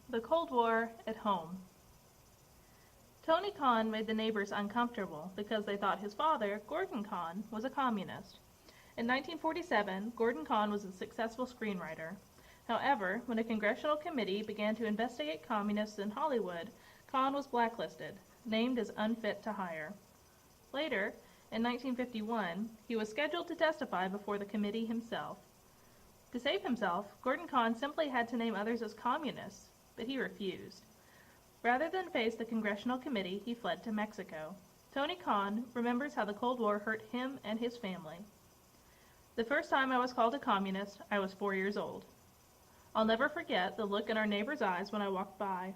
The Cold War at Home. Tony Khan made the neighbors uncomfortable because they thought his father, Gordon Khan, was a communist. In 1947, Gordon Khan was a successful screenwriter. However, when a congressional committee began to investigate communists in Hollywood, Khan was blacklisted, named as unfit to hire. Later, in 1951, he was scheduled to testify before the committee himself. To save himself, Gordon Khan simply had to name others as communists, but he refused. Rather than face the congressional committee, he fled to Mexico. Tony Khan remembers how the Cold War hurt him and his family. The first time I was called a communist, I was 4 years old. I'll never forget the look in our neighbor's eyes when I walked by.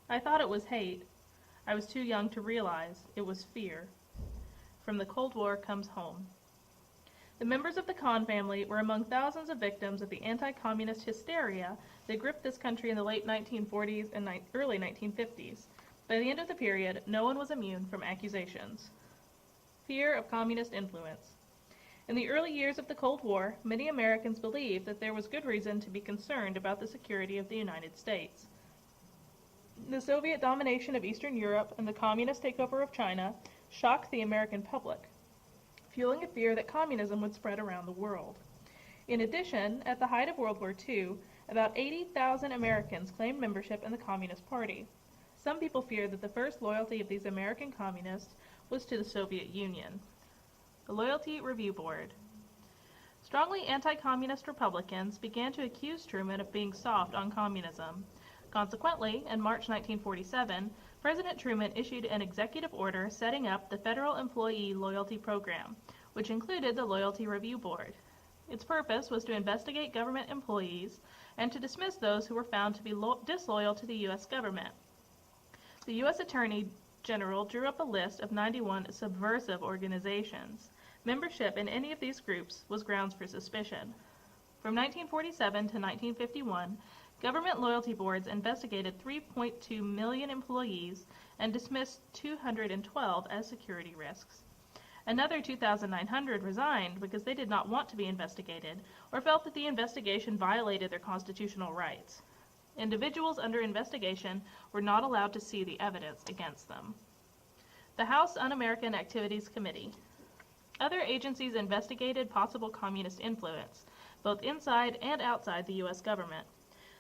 I thought it was hate. I was too young to realize it was fear. From the Cold War Comes Home. The members of the Khan family were among thousands of victims of the anti-communist hysteria that gripped this country in the late 1940s and early 1950s. By the end of the period, no one was immune from accusations. Fear of communist influence. In the early years of the Cold War, many Americans believed that there was good reason to be concerned about the security of the United States. The Soviet domination of Eastern Europe and the communist takeover of China shocked the American public, fueling a fear that communism would spread around the world. In addition, at the height of World War II, about 80,000 Americans claimed membership in the Communist Party. Some people feared that the first loyalty of these American communists was to the Soviet Union. The Loyalty Review Board. Strongly anti-communist Republicans began to accuse Truman of being soft on communism. Consequently, in March 1947, President Truman issued an executive order setting up the Federal Employee Loyalty Program, which included the Loyalty Review Board. Its purpose was to investigate government employees and to dismiss those who were found to be disloyal to the U.S. government. The U.S. Attorney General drew up a list of 91 subversive organizations. Membership in any of these groups was grounds for suspicion. From 1947 to 1951, government loyalty boards investigated 3.2 million employees and dismissed 212 as security risks. Another 2,900 resigned because they did not want to be investigated or felt that the investigation violated their constitutional rights. Individuals under investigation were not allowed to see the evidence against them. The House Un-American Activities Committee. Other agencies investigated possible communist influence, both inside and outside the U.S. government.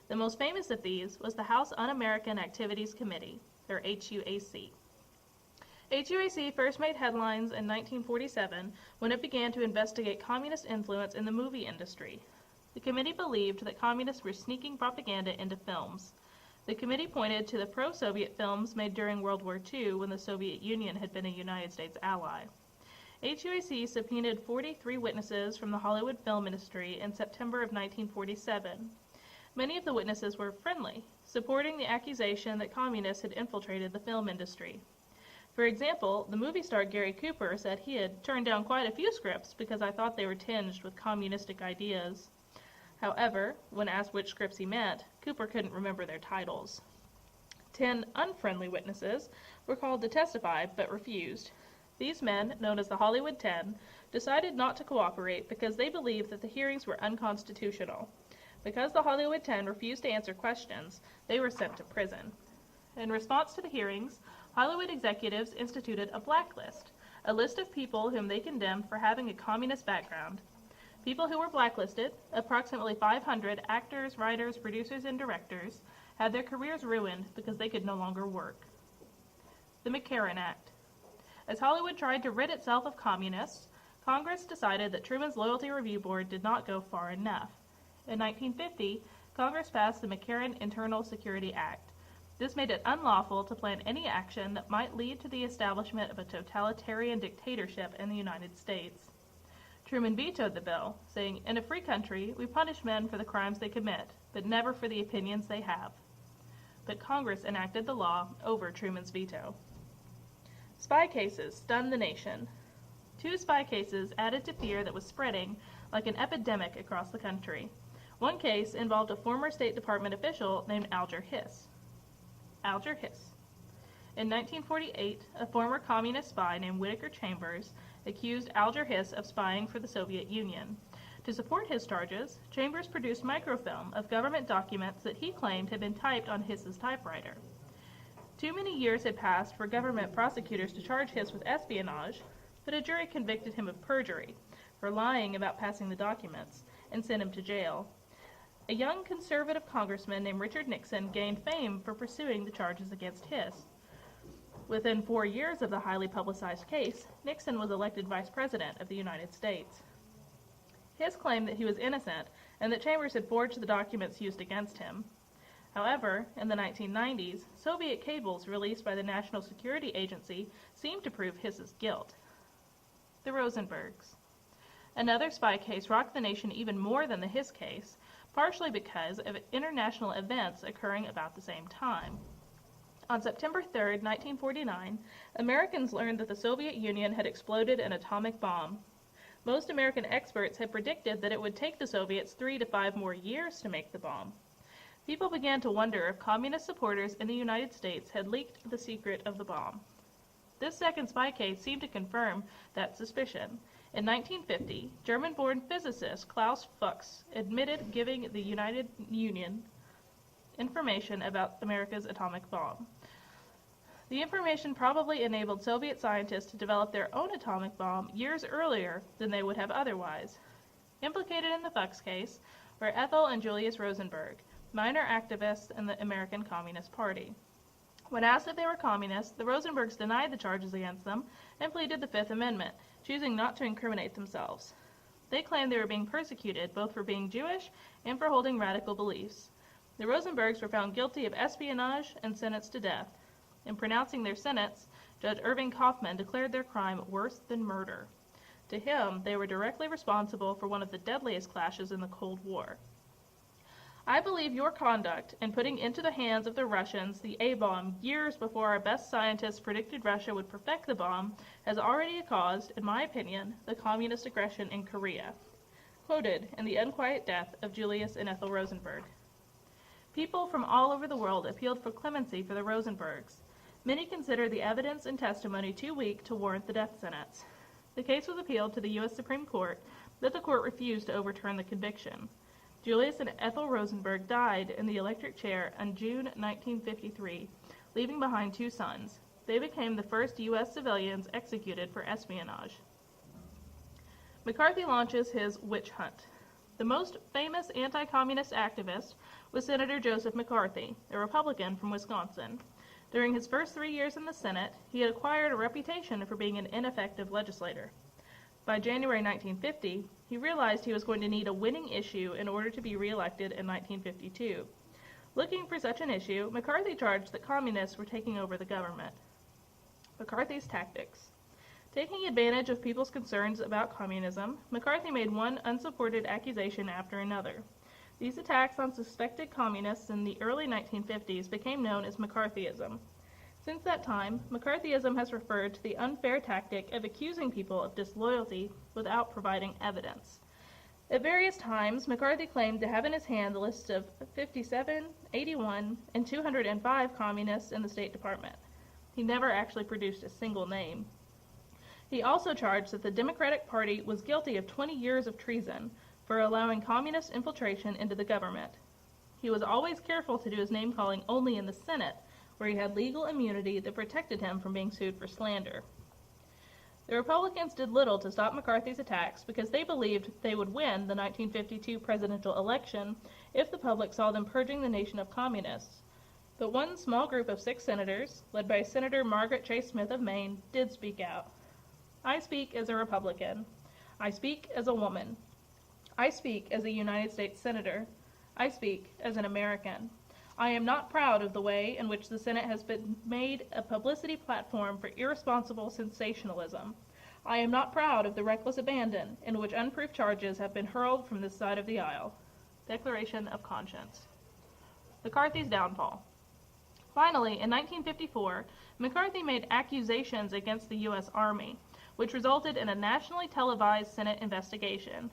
The most famous of these was the House Un-American Activities Committee, or HUAC. HUAC first made headlines in 1947 when it began to investigate communist influence in the movie industry. The committee believed that communists were sneaking propaganda into films. The committee pointed to the pro-Soviet films made during World War II when the Soviet Union had been a United States ally. HUAC subpoenaed 43 witnesses from the Hollywood film industry in September of 1947. Many of the witnesses were friendly, supporting the accusation that communists had infiltrated the film industry. For example, the movie star Gary Cooper said he had turned down quite a few scripts because I thought they were tinged with communistic ideas. However, when asked which scripts he meant, Cooper couldn't remember their titles. 10 unfriendly witnesses were called to testify but refused. These men, known as the Hollywood 10, decided not to cooperate because they believed that the hearings were unconstitutional. Because the Hollywood 10 refused to answer questions, they were sent to prison. In response to the hearings, Hollywood executives instituted a blacklist, a list of people whom they condemned for having a communist background. People who were blacklisted, approximately 500 actors, writers, producers, and directors, had their careers ruined because they could no longer work. The McCarran Act. As Hollywood tried to rid itself of communists, Congress decided that Truman's Loyalty Review Board did not go far enough. In 1950, Congress passed the McCarran Internal Security Act. This made it unlawful to plan any action that might lead to the establishment of a totalitarian dictatorship in the United States. Truman vetoed the bill, saying, "In a free country, we punish men for the crimes they commit, but never for the opinions they have." But Congress enacted the law over Truman's veto. Spy cases stunned the nation. 2 spy cases added to fear that was spreading like an epidemic across the country. One case involved a former State Department official named Alger Hiss. Alger Hiss. In 1948, a former communist spy named Whittaker Chambers accused Alger Hiss of spying for the Soviet Union. To support his charges, Chambers produced microfilm of government documents that he claimed had been typed on Hiss's typewriter. Too many years had passed for government prosecutors to charge Hiss with espionage, but a jury convicted him of perjury for lying about passing the documents and sent him to jail. A young conservative congressman named Richard Nixon gained fame for pursuing the charges against Hiss. Within 4 years of the highly publicized case, Nixon was elected Vice President of the United States. Hiss claimed that he was innocent and that Chambers had forged the documents used against him. However, in the 1990s, Soviet cables released by the National Security Agency seemed to prove Hiss's guilt. The Rosenbergs. Another spy case rocked the nation even more than the Hiss case, partially because of international events occurring about the same time. On September 3, 1949, Americans learned that the Soviet Union had exploded an atomic bomb. Most American experts had predicted that it would take the Soviets 3 to 5 more years to make the bomb. People began to wonder if communist supporters in the United States had leaked the secret of the bomb. This second spy case seemed to confirm that suspicion. In 1950, German-born physicist Klaus Fuchs admitted giving the United Union information about America's atomic bomb. The information probably enabled Soviet scientists to develop their own atomic bomb years earlier than they would have otherwise. Implicated in the Fuchs case were Ethel and Julius Rosenberg, minor activists in the American Communist Party. When asked if they were communists, the Rosenbergs denied the charges against them and pleaded the Fifth Amendment, choosing not to incriminate themselves. They claimed they were being persecuted both for being Jewish and for holding radical beliefs. The Rosenbergs were found guilty of espionage and sentenced to death. In pronouncing their sentence, Judge Irving Kaufman declared their crime worse than murder. To him, they were directly responsible for one of the deadliest clashes in the Cold War. I believe your conduct in putting into the hands of the Russians the A-bomb years before our best scientists predicted Russia would perfect the bomb has already caused, in my opinion, the communist aggression in Korea. Quoted in The Unquiet Death of Julius and Ethel Rosenberg. People from all over the world appealed for clemency for the Rosenbergs. Many consider the evidence and testimony too weak to warrant the death sentence. The case was appealed to the U.S. Supreme Court, but the court refused to overturn the conviction. Julius and Ethel Rosenberg died in the electric chair on June 1953, leaving behind 2 sons. They became the first U.S. civilians executed for espionage. McCarthy launches his witch hunt. The most famous anti-communist activist was Senator Joseph McCarthy, a Republican from Wisconsin. During his first 3 years in the Senate, he had acquired a reputation for being an ineffective legislator. By January 1950, he realized he was going to need a winning issue in order to be reelected in 1952. Looking for such an issue, McCarthy charged that communists were taking over the government. McCarthy's tactics. Taking advantage of people's concerns about communism, McCarthy made one unsupported accusation after another. These attacks on suspected communists in the early 1950s became known as McCarthyism. Since that time, McCarthyism has referred to the unfair tactic of accusing people of disloyalty without providing evidence. At various times, McCarthy claimed to have in his hand the list of 57, 81, and 205 communists in the State Department. He never actually produced a single name. He also charged that the Democratic Party was guilty of 20 years of treason for allowing communist infiltration into the government. He was always careful to do his name-calling only in the Senate, where he had legal immunity that protected him from being sued for slander. The Republicans did little to stop McCarthy's attacks because they believed they would win the 1952 presidential election if the public saw them purging the nation of communists. But one small group of 6 senators, led by Senator Margaret Chase Smith of Maine, did speak out. I speak as a Republican. I speak as a woman. I speak as a United States Senator. I speak as an American. I am not proud of the way in which the Senate has been made a publicity platform for irresponsible sensationalism. I am not proud of the reckless abandon in which unproved charges have been hurled from this side of the aisle. Declaration of Conscience. McCarthy's downfall. Finally, in 1954, McCarthy made accusations against the U.S. Army, which resulted in a nationally televised Senate investigation.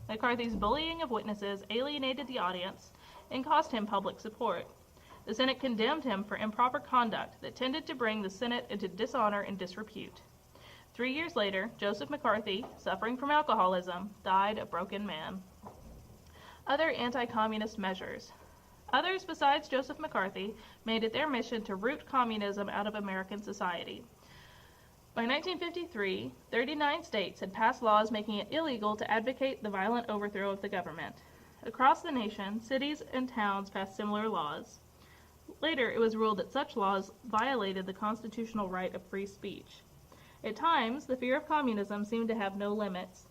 McCarthy's bullying of witnesses alienated the audience and cost him public support. The Senate condemned him for improper conduct that tended to bring the Senate into dishonor and disrepute. 3 years later, Joseph McCarthy, suffering from alcoholism, died a broken man. Other anti-communist measures. Others besides Joseph McCarthy made it their mission to root communism out of American society. By 1953, 39 states had passed laws making it illegal to advocate the violent overthrow of the government. Across the nation, cities and towns passed similar laws. Later, it was ruled that such laws violated the constitutional right of free speech. At times, the fear of communism seemed to have no limits.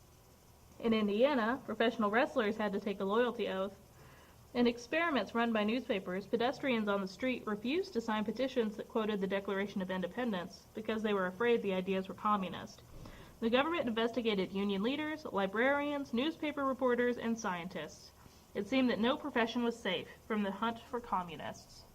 In Indiana, professional wrestlers had to take a loyalty oath. In experiments run by newspapers, pedestrians on the street refused to sign petitions that quoted the Declaration of Independence because they were afraid the ideas were communist. The government investigated union leaders, librarians, newspaper reporters, and scientists. It seemed that no profession was safe from the hunt for communists.